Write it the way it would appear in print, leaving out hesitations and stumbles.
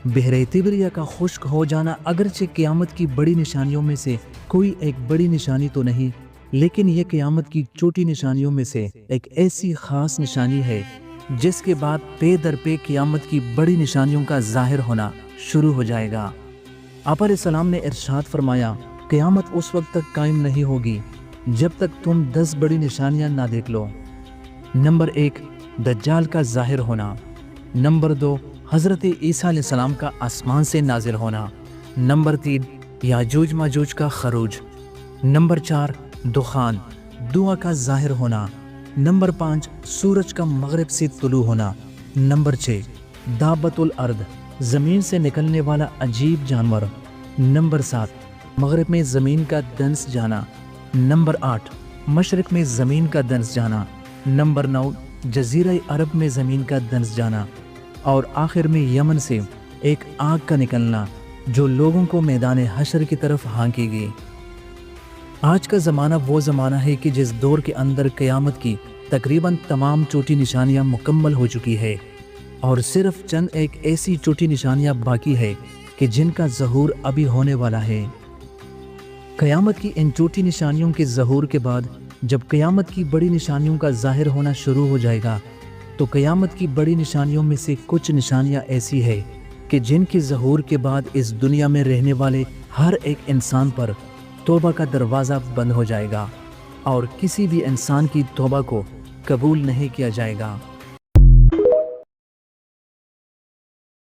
بحر تبریہ کا خشک ہو جانا اگرچہ قیامت کی بڑی نشانیوں میں سے کوئی ایک بڑی نشانی تو نہیں، لیکن یہ قیامت کی چھوٹی نشانیوں میں سے ایک ایسی خاص نشانی ہے جس کے بعد پے در پے قیامت کی بڑی نشانیوں کا ظاہر ہونا شروع ہو جائے گا۔ آپ علیہ السلام نے ارشاد فرمایا، قیامت اس وقت تک قائم نہیں ہوگی جب تک تم 10 بڑی نشانیاں نہ دیکھ لو۔ نمبر 1، دجال کا ظاہر ہونا۔ نمبر 2، حضرت عیسیٰ علیہ السلام کا آسمان سے نازل ہونا۔ نمبر 3، یاجوج ماجوج کا خروج۔ نمبر 4، دخان، دھواں کا ظاہر ہونا۔ نمبر 5، سورج کا مغرب سے طلوع ہونا۔ نمبر 6، دابۃ الارض، زمین سے نکلنے والا عجیب جانور۔ نمبر 7، مغرب میں زمین کا دنس جانا۔ نمبر 8، مشرق میں زمین کا دنس جانا۔ نمبر 9، جزیرہ عرب میں زمین کا دنس جانا۔ اور آخر میں یمن سے ایک آگ کا نکلنا جو لوگوں کو میدان حشر کی طرف ہانکے گی۔ آج کا زمانہ وہ زمانہ ہے کہ جس دور کے اندر قیامت کی تقریباً تمام چھوٹی نشانیاں مکمل ہو چکی ہے، اور صرف چند ایک ایسی چھوٹی نشانیاں باقی ہے کہ جن کا ظہور ابھی ہونے والا ہے۔ قیامت کی ان چھوٹی نشانیوں کے ظہور کے بعد جب قیامت کی بڑی نشانیوں کا ظاہر ہونا شروع ہو جائے گا تو قیامت کی بڑی نشانیوں میں سے کچھ نشانیاں ایسی ہے کہ جن کے ظہور کے بعد اس دنیا میں رہنے والے ہر ایک انسان پر توبہ کا دروازہ بند ہو جائے گا اور کسی بھی انسان کی توبہ کو قبول نہیں کیا جائے گا۔